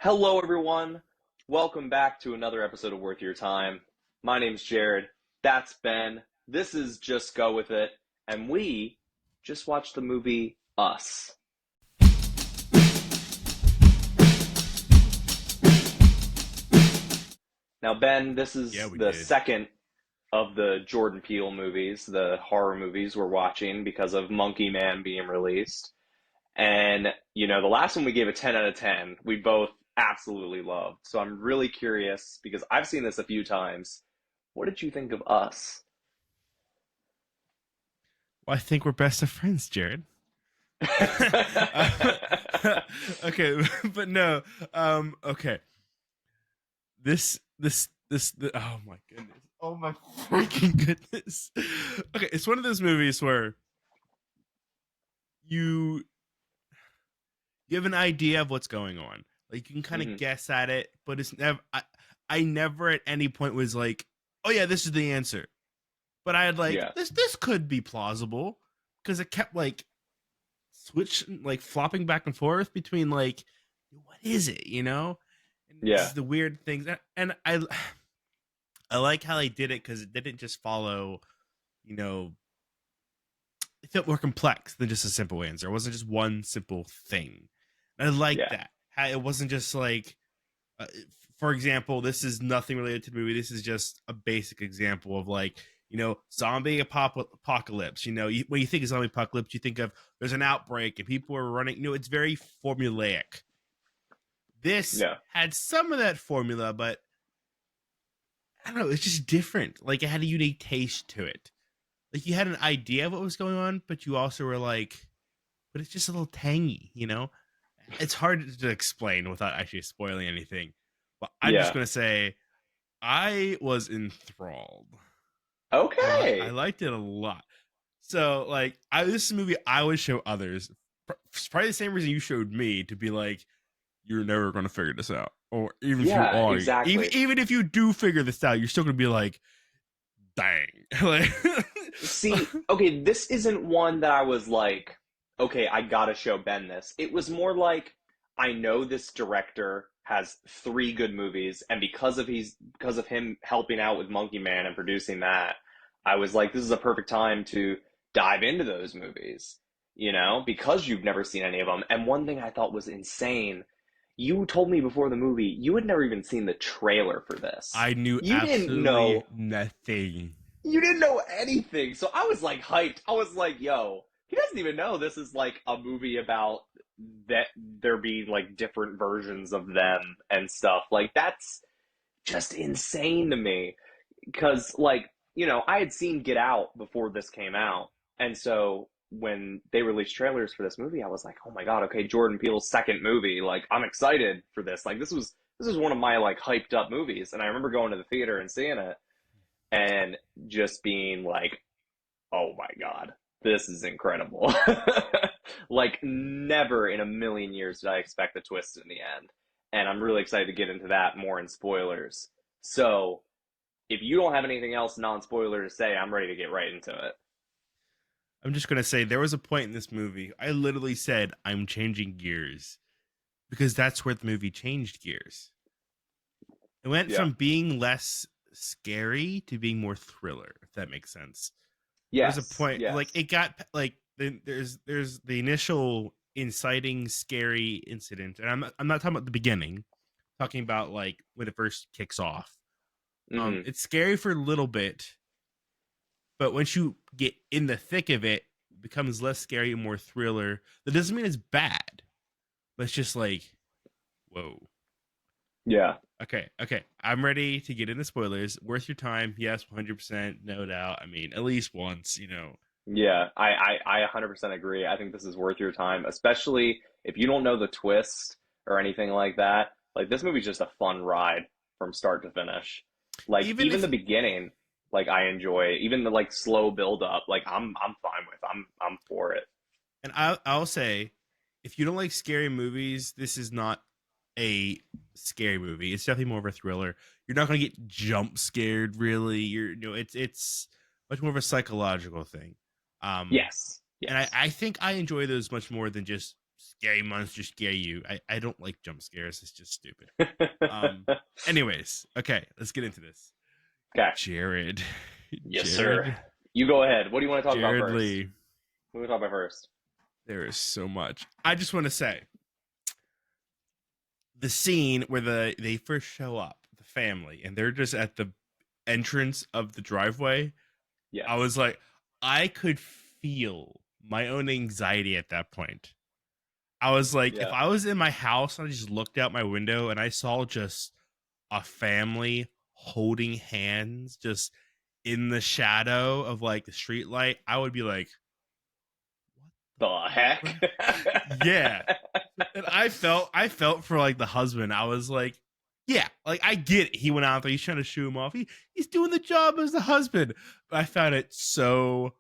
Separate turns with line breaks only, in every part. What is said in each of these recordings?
Hello, everyone. Welcome back to another episode of Worth Your Time. My name's Jared. That's Ben. This is Just Go With It. And we just watched the movie Us. Now, Ben, this
Yeah,
is
we
the
did.
second of the Jordan Peele movies, the horror movies we're watching because of Monkey Man being released. And, the last one we gave a 10 out of 10. We both absolutely loved. So I'm really curious because I've seen this a few times. What did you think of Us?
Well, I think we're best of friends, Jared. Uh, okay, but no. Okay. Oh my goodness. Oh my freaking goodness. Okay, it's one of those movies where you you have an idea of what's going on. Like you can kind of
Hmm.
guess at it, but it's never. I never at any point was like, oh yeah, this is the answer. But I had like
Yeah.
this could be plausible because it kept like switch like flopping back and forth between like what is it, and this
Yeah.
is the weird things, and I like how they did it because it didn't just follow, you know it felt more complex than just a simple answer. It wasn't just one simple thing. And I like
Yeah.
that how it wasn't just like uh, for example, this is nothing related to the movie. This is just a basic example of like, zombie apocalypse. When you think of zombie apocalypse, you think of there's an outbreak and people are running. It's very formulaic. This
Yeah.
had some of that formula, but I don't know. It's just different. Like it had a unique taste to it. Like you had an idea of what was going on, but you also were like, but it's just a little tangy. It's hard to explain without actually spoiling anything. But I'm just
Yeah.
gonna say I was enthralled. I
Okay.
liked it a lot. So like, this is a movie I would show others. Probably the same reason you showed me to be like, you're never gonna figure this out, or even if you
Yeah,
are,
exactly.
even if you do figure this out, you're still gonna be like, dang, like,
See, okay, this isn't one that I was like, okay, I gotta show Ben this. It was more like, I know this director has three good movies, and because of him helping out with Monkey Man and producing that, I was like, this is a perfect time to dive into those movies, because you've never seen any of them. And one thing I thought was insane, you told me before the movie you had never even seen the trailer for this.
I knew
You didn't
absolutely
know
nothing.
you didn't know anything. So I was like hyped. I was like, yo, he doesn't even know this is like a movie about that there being like different versions of them and stuff. Like that's just insane to me. Cause like, I had seen Get Out before this came out. And so when they released trailers for this movie, I was like, oh my God, okay, Jordan Peele's second movie. Like I'm excited for this. Like this was one of my like hyped up movies. And I remember going to the theater and seeing it and just being like, oh my God, this is incredible. Like, never in a million years did I expect the twist in the end. And I'm really excited to get into that more in spoilers. So, if you don't have anything else non spoiler to say, I'm ready to get right into it.
I'm just gonna say there was a point in this movie I literally said I'm changing gears because that's where the movie changed gears. It went
Yeah.
from being less scary to being more thriller, if that makes sense. There was a
Yes.
point like
Yes.
it got like there's the initial inciting scary incident, and I'm not talking about the beginning. I'm talking about like when it first kicks off.
Hmm.
It's scary for a little bit, but once you get in the thick of it, it becomes less scary and more thriller. That doesn't mean it's bad, but it's just like, whoa.
Yeah.
Okay. I'm ready to get into spoilers. Worth your time, yes, 100%, no doubt. I mean, at least once.
Yeah. I 100% agree. I think this is worth your time, especially if you don't know the twist or anything like that. Like, this movie's just a fun ride from start to finish. Like
Even
even the
if,
beginning, like I enjoy even the like slow build up. Like I'm fine with. I'm for it.
and I'll say, if you don't like scary movies, this is not a scary movie. It's definitely more of a thriller. You're not gonna get jump scared, really. It's much more of a psychological thing. Um,
Yes.
and I,
Yes.
I think I enjoy those much more than just scary monster scare you. I don't like jump scares. It's just stupid. Anyways, okay, let's get into this.
Okay.
Jared.
Yes,
Jared.
sir. You go ahead. What do you want to talk about
Jared
first?
Lee.
What do we talk about first?
There is so much. I just want to say the scene where they first show up, the family, and they're just at the entrance of the driveway.
Yeah.
I was like, I could feel my own anxiety at that point. I was like, if I was in my house and I just looked out my window and I saw just a family holding hands just in the shadow of like the street light, I would be like,
the heck?
Yeah. And I felt for like the husband. I was like, yeah, like I get it. He went out there, he's trying to shoo him off. He's doing the job as the husband. But I found it so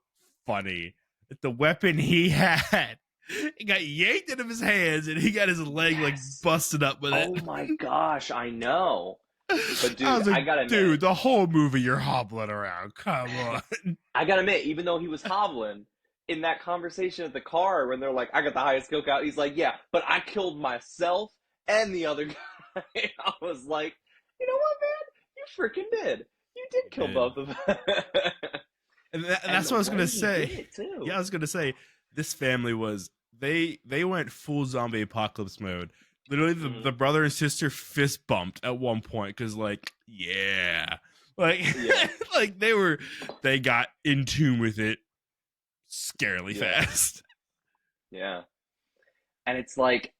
funny that the weapon he had, it got yanked out of his hands and he got his leg like busted up with it.
Oh my gosh, I know. But dude,
I was like,
I gotta admit,
dude, the whole movie you're hobbling around. Come on.
I gotta admit, even though he was hobbling, in that conversation at the car when they're like, I got the highest kill count, he's like, yeah, but I killed myself and the other guy. I was like, you know what, man? You freaking did. You did kill both of them.
And that's what I was gonna say. Yeah, I was gonna say this family was they went full zombie apocalypse mode. Literally, the brother and sister fist bumped at one point because, like, yeah, like, like they got in tune with it scarily fast.
Yeah, and it's like,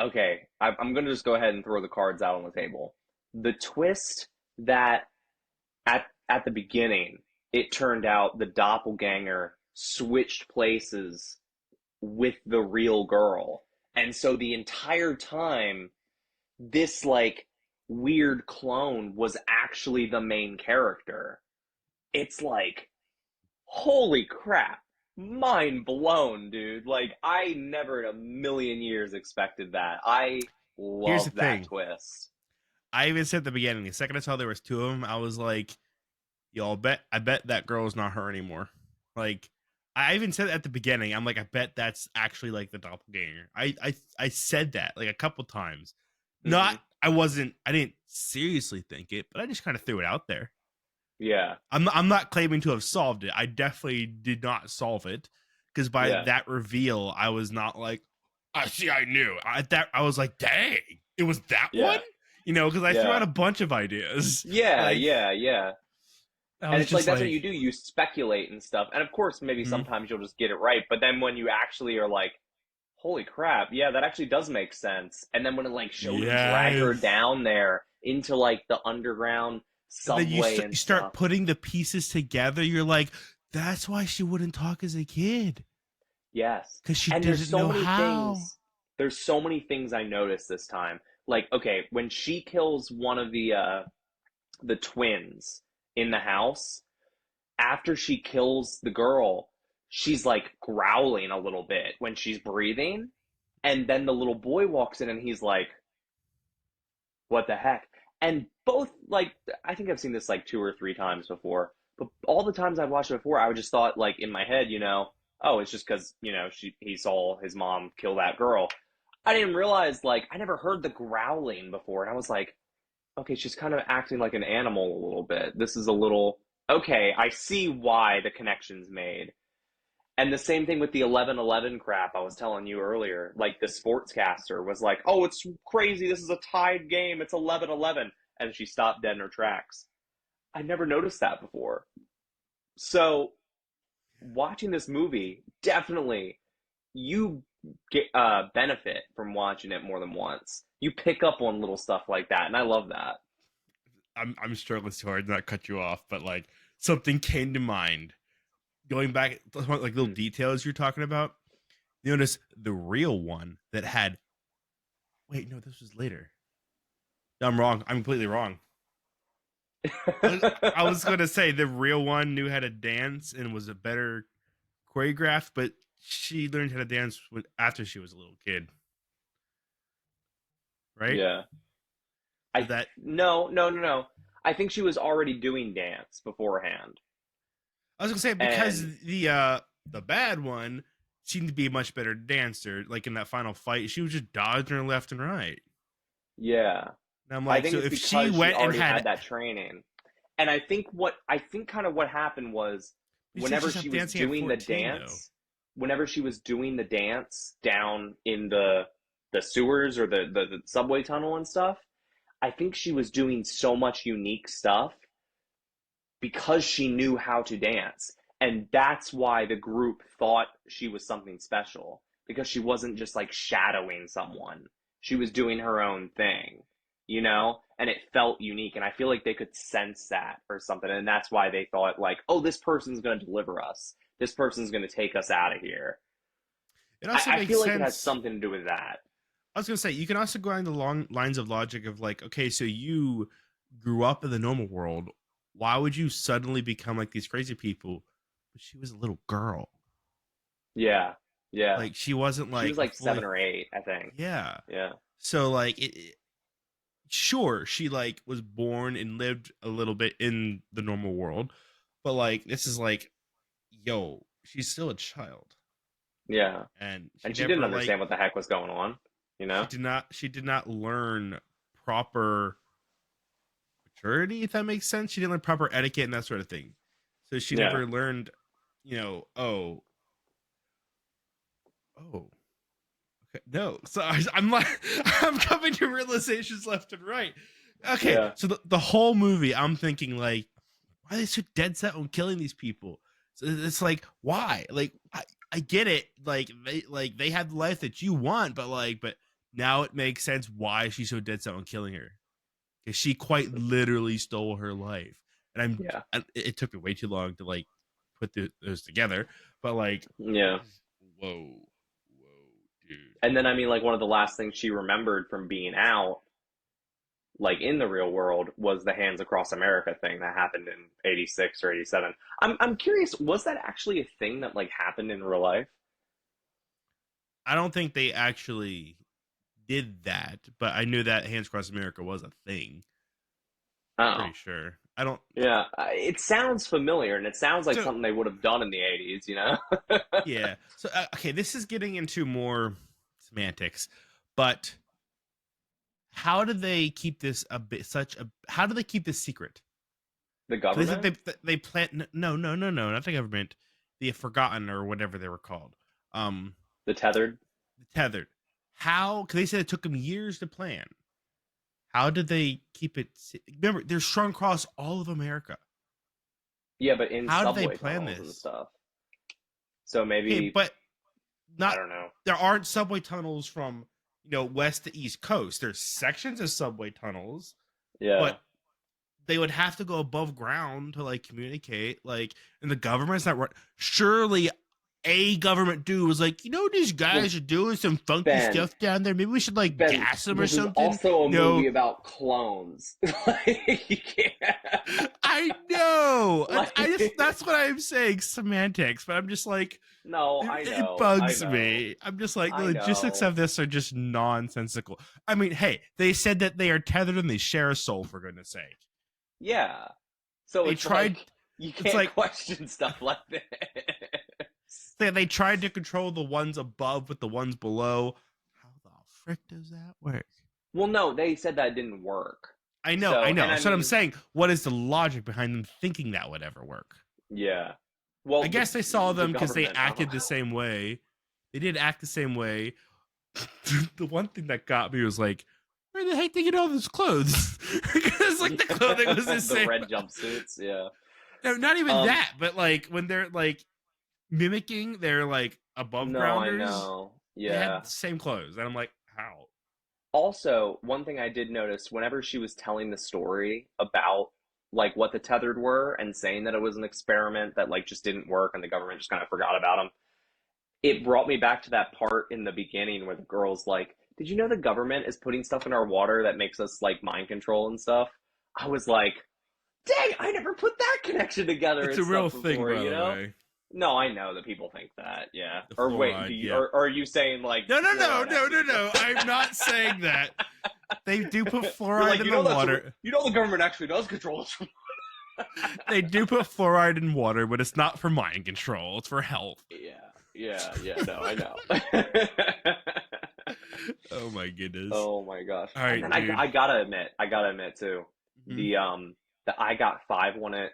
okay, I'm gonna just go ahead and throw the cards out on the table. The twist that at the beginning, it turned out the doppelganger switched places with the real girl. And so the entire time, this like weird clone was actually the main character. It's like, holy crap. Mind blown, dude. Like, I never in a million years expected that. I love that twist.
I even said at the beginning, the second I saw there was two of them, I was like, yo, I bet that girl's not her anymore. Like, I even said at the beginning, I'm like, I bet that's actually like the doppelganger. I said that like a couple times. Not, I didn't seriously think it, but I just kind of threw it out there.
Yeah.
I'm not claiming to have solved it. I definitely did not solve it because by that reveal, I was not like, I knew. I was like, dang, it was that one? You know, because I threw out a bunch of ideas.
Yeah,
like,
yeah. And it's like, that's what you do. You speculate and stuff. And of course, maybe sometimes you'll just get it right. But then when you actually are like, holy crap, yeah, that actually does make sense. And then when it like shows drag her down there into like the underground subway and then you
start putting the pieces together, you're like, that's why she wouldn't talk as a kid.
Yes.
Because she doesn't know how.
There's so many things I noticed this time. Like, okay, when she kills one of the twins in the house, after she kills the girl, she's like growling a little bit when she's breathing. And then the little boy walks in and he's like, what the heck? And both, like, I think I've seen this like 2 or 3 times before, but all the times I've watched it before, I just thought, like, in my head, you know, oh, it's just because, you know, he saw his mom kill that girl. I didn't realize, like, I never heard the growling before, and I was like, okay, she's kind of acting like an animal a little bit. This is a little, okay, I see why the connection's made. And the same thing with the 11-11 crap I was telling you earlier. Like, the sportscaster was like, oh, it's crazy. This is a tied game. It's 11-11. And she stopped dead in her tracks. I never noticed that before. So, watching this movie, definitely, you get benefit from watching it more than once. You pick up on little stuff like that, and I love that.
I'm struggling so hard to not cut you off, but, like, something came to mind. Going back, like little details you're talking about, you notice the real one that had. Wait, no, this was later. No, I'm wrong. I'm completely wrong. I was going to say the real one knew how to dance and was a better choreographed, but she learned how to dance after she was a little kid. Right?
Yeah. No. I think she was already doing dance beforehand.
I was gonna say because the bad one seemed to be a much better dancer. Like in that final fight, she was just dodging her left and right.
Yeah.
And I'm
I
like,
think
so
it's
if she
because she
went and
already had
had,
that training. And I think kind of what happened was
you said she
whenever
stopped
she was
dancing at
doing the
14, though.
dance, whenever she was doing the dance down in the sewers or the subway tunnel and stuff, I think she was doing so much unique stuff because she knew how to dance. And that's why the group thought she was something special because she wasn't just like shadowing someone. She was doing her own thing, you know? And it felt unique. And I feel like they could sense that or something. And that's why they thought, like, oh, this person's going to deliver us. This person's going to take us out of here.
It also
I
makes
feel like it has
sense.
something to do with that.
I was gonna say you can also go along the long lines of logic of like, okay, so you grew up in the normal world. Why would you suddenly become like these crazy people? But she was a little girl.
Yeah. Yeah.
Like she wasn't
She was
like a
like
fully
7 or 8, I think.
yeah.
Yeah.
So like sure she like was born and lived a little bit in the normal world, but like this is like, yo, she's still a child,
Yeah.
and she
And she didn't
never like
understand what the heck was going on, you know?
she did not learn proper maturity, if that makes sense. She didn't learn proper etiquette and that sort of thing. So she
Yeah.
never learned, oh, okay, no. So I'm like, I'm coming to realizations left and right. Okay,
Yeah.
so the whole movie, I'm thinking like, why are they so dead set on killing these people? So it's like, why? Like, I get it. Like they have the life that you want, but now it makes sense why she's so dead set on killing her, because she quite literally stole her life. And
Yeah.
it took me way too long to like put those together, but like,
Yeah.
whoa, dude.
And then I mean like one of the last things she remembered from being out like in the real world was the Hands Across America thing that happened in 86 or 87. I'm curious, was that actually a thing that like happened in real life?
I don't think they actually did that, but I knew that Hands Across America was a thing.
Oh.
Pretty sure. I don't.
Yeah, it sounds familiar and it sounds like
So
something they would have done in the 80s, you know?
yeah. So okay, this is getting into more semantics, but how do they keep this a bit such a? How do they keep this secret?
The
So they said
government?
they plan. No, not the government. The Forgotten or whatever they were called. Um,
The tethered?
the Tethered. How? Because they said it took them years to plan. How did they keep it? Remember, they're strung across all of America.
Yeah, but in
How did they
subway
plan
tunnels and
this?
stuff. So
Okay,
maybe
but
I
not
don't know.
there aren't subway tunnels from west to east coast. There's sections of subway tunnels,
Yeah.
but they would have to go above ground to like communicate. Like, and the government's not right. Surely a government dude was like, these
Well,
guys are doing some funky
Ben,
stuff down there. Maybe we should like
Ben,
gas them or
this is
something.
also a
No,
movie about clones. Like, you can't.
I know. I just
Like,
that's what I'm saying, semantics. But I'm just like,
no, I
it
know, I
bugs
know,
me. I'm just like, the
I
logistics
know.
of this are just nonsensical. I mean, hey, they said that they are tethered and they share a soul, for goodness sake.
Yeah. So
They
it's
tried.
like you
It's
can't
like
question stuff like this.
they tried to control the ones above with the ones below. How the frick does that work?
Well, no, they said that didn't work.
I know.
So, and I
So I'm
mean,
saying, what is the logic behind them thinking that would ever work?
yeah.
I
Well,
guess they saw
the
them because they
government, I don't
acted the
know.
same way. They did act the same way. The one thing that got me was like, where the heck did they get all those clothes? Because like the clothing was the
The
same.
red jumpsuits, yeah.
No, not even
Um,
that, but like when they're like mimicking their like above
no, I
grounders,
know.
they
Yeah.
had the same clothes, and I'm like, how?
Also, one thing I did notice whenever she was telling the story about like what the tethered were and saying that it was an experiment that like just didn't work and the government just kind of forgot about them, it brought me back to that part in the beginning where the girl's like, "Did you know the government is putting stuff in our water that makes us like mind control and stuff?" I was like, "Dang, I never put that connection together
It's
and
a real
stuff
thing,
before,"
by
you
the
know?
way.
No, I know that people think that, yeah.
The
Or wait,
fluoride, yeah.
or are you saying like
No,
fluoride actually
no. I'm not saying that. They do put
You're
fluoride
like,
in
you
the
know that's
water.
you know the government actually does control us from
They do put fluoride in water, but it's not for mind control. It's for health.
Yeah, Yeah, yeah, no, I know.
Oh my goodness.
Oh my gosh.
All
And
right,
then
dude.
I gotta admit too,
Mhm.
the I Got Five One It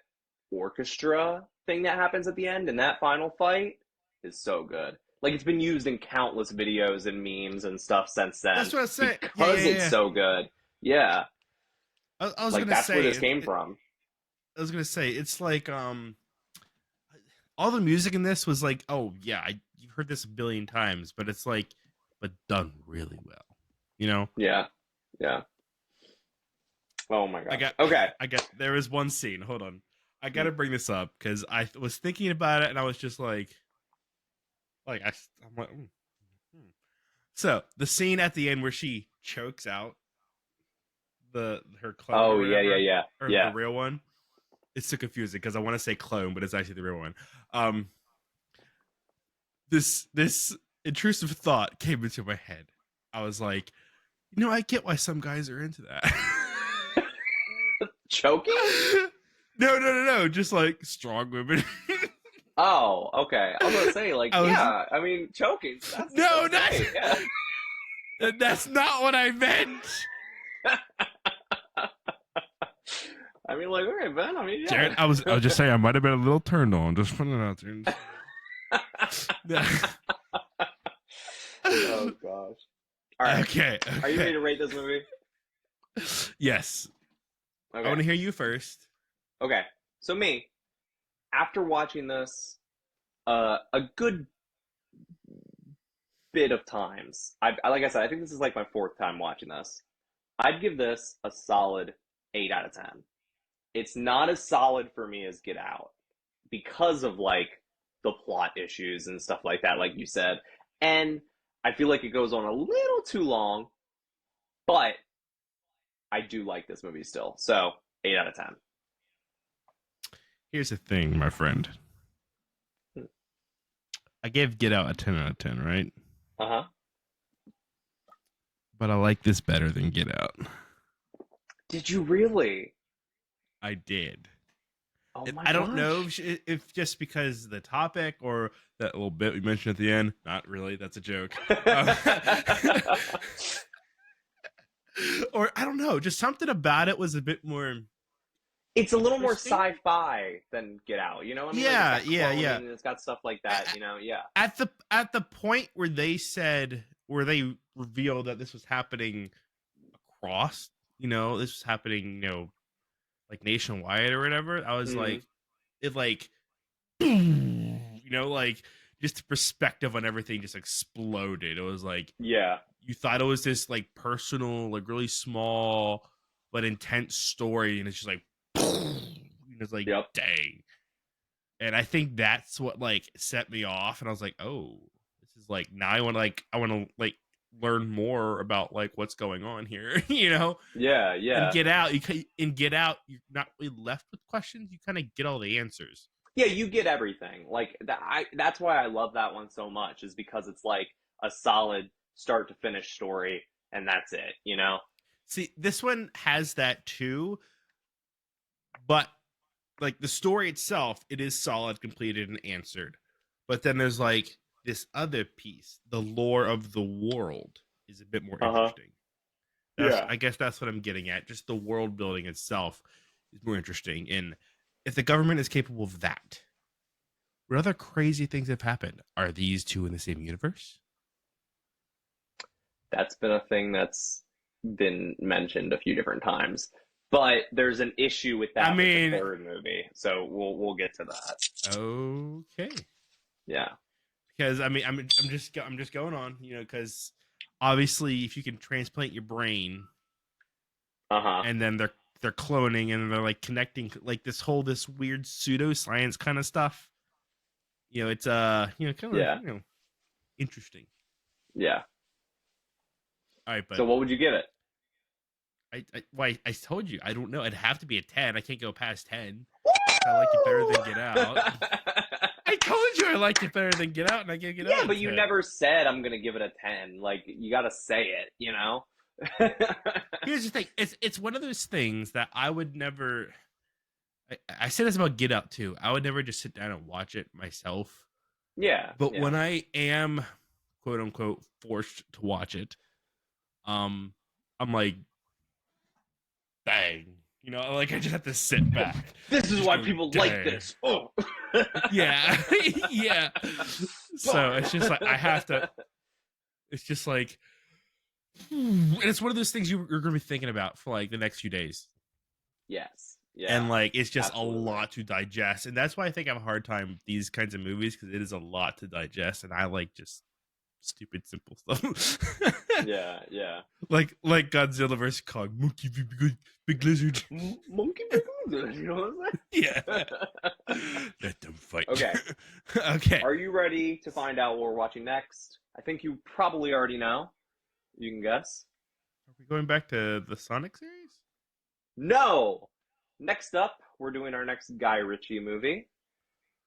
orchestra thing that happens at the end in that final fight is so good. Like it's been used in countless videos and memes and stuff since
That's
then
what I say. Yeah, yeah,
because it's
yeah.
so good. Yeah,
I was
like
gonna
that's where
say
this came from.
I was gonna say it's like all the music in this was like, oh yeah, you've heard this a billion times, but it's like, but done really well. You know,
Yeah, yeah. Oh my
I
gosh.
got,
Okay.
I got. There is one scene. Hold on, I got
Hmm.
to bring this up because I was thinking about it and I was just I'm like, hmm. So the scene at the end where she chokes out the her clone or
Oh yeah, yeah,
whatever,
yeah,
or the
yeah.
real one. It's so confusing because I want to say clone, but it's actually the real one. Um, this intrusive thought came into my head. I was like, I get why some guys are into that.
Choking?
No. Just like strong women.
Oh, okay. I was gonna say, like,
I was
yeah. I mean, choking.
no,
That's great. Yeah.
that's not what I meant.
I mean, like, okay, Ben. I mean,
Jared,
yeah.
I was just saying I might have been a little turned on. Just putting it out there.
Oh gosh. All right.
Okay,
Are you ready
okay.
to rate this movie?
Yes. I
Okay.
want to hear you first.
Okay. So me, after watching this, a good bit of times, like I said, I think this is like my fourth time watching this. I'd give this a solid 8 out of 10. It's not as solid for me as Get Out because of like the plot issues and stuff like that, like you said. And I feel like it goes on a little too long, but I do like this movie still. So 8 out of 10.
Here's the thing, my friend. I gave Get Out a 10 out of 10, right?
Uh huh.
But I like this better than Get Out.
Did you really?
I did.
Oh my
I don't know
gosh.
if just because the topic or that little bit we mentioned at the end. Not really. That's a joke. Um, or I don't know. Just something about it was a bit more
It's a little more
interesting.
sci-fi than Get Out. You know what I mean? Like it's
Yeah,
got
yeah,
cloning
yeah.
and it's got stuff like that. You know? Yeah.
At the point where they revealed that this was happening across, this was happening, like nationwide or whatever. I was
Hmm.
like, it like, like just the perspective on everything just exploded. It was like
Yeah.
you thought it was this like personal, like really small but intense story, and it's just like, it's like,
Yep.
dang. And I think that's what like set me off, and I was like, oh, this is like now I want to like learn more about like what's going on here,
Yeah.
and
Yeah.
Get Out, you're not really left with questions. You kind of get all the answers.
Yeah. You get everything. Like that. That's why I love that one so much. Is because it's like a solid start to finish story, and that's it. You know?
See, this one has that too, but like the story itself, it is solid, completed, and answered. But then there's like this other piece, the lore of the world is a bit more
Uh huh.
interesting.
Yeah.
I guess that's what I'm getting at. Just the world building itself is more interesting. And if the government is capable of that, what other crazy things have happened? Are these two in the same universe?
That's been a thing that's been mentioned a few different times. But there's an issue with
I
that with the
mean,
third movie, so we'll get to that.
okay.
Yeah.
Because I mean, I'm just going on, because obviously, if you can transplant your brain,
Uh huh.
and then they're cloning and they're like connecting like this weird pseudoscience kind of stuff. It's kind of
Yeah.
interesting.
Yeah.
All right,
So
but
what would you give it?
I told you I don't know. It'd have to be a 10. I can't go past 10. I like it better than
Woo!
Get Out. I told you I liked it better than Get Out, and I gave Get Out
Yeah,
a
but you
10.
never said I'm gonna give it a 10. Like you gotta say it, you know?
Here's the thing: it's one of those things that I would never. I said this about Get Out too. I would never just sit down and watch it myself.
Yeah,
But
yeah.
when I am quote unquote forced to watch it, I'm like, dang. You know, like I just have to sit back
This
and
is
just
why
go,
people like
dang.
this. Oh.
Yeah. Yeah. So
Darn.
it's just like I have to, it's just like, and it's one of those things you're gonna be thinking about for like the next few days.
Yes.
And
Yeah.
like it's just a
Absolutely.
lot to digest. And that's why I think I have a hard time with these kinds of movies, because it is a lot to digest, and I like just stupid simple stuff.
Yeah. Yeah.
like Godzilla versus Kong, monkey big lizard.
Monkey Big Lizard. You know what
Yeah.
I'm saying?
Let them fight.
Okay.
Okay.
Are you ready to find out what we're watching next? I think you probably already know. You can guess.
Are we going back to the Sonic series?
No! Next up, we're doing our next Guy Ritchie movie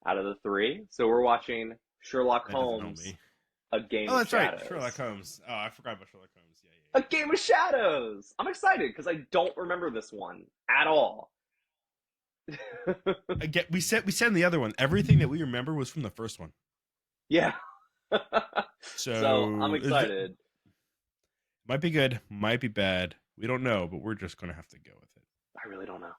out of the three. So we're watching Sherlock
That doesn't help
Holmes,
me.
A Game
Oh,
of
that's right. Sherlock
Shadows.
Holmes. Oh, I forgot about Sherlock Holmes. Yeah,
A Game of Shadows! I'm excited because I don't remember this one at all.
yeah. We said in the other one, everything that we remember was from the first one.
Yeah. So I'm
So it
excited.
might be good, might be bad. We don't know, but we're just gonna have to go with it.
I really don't know.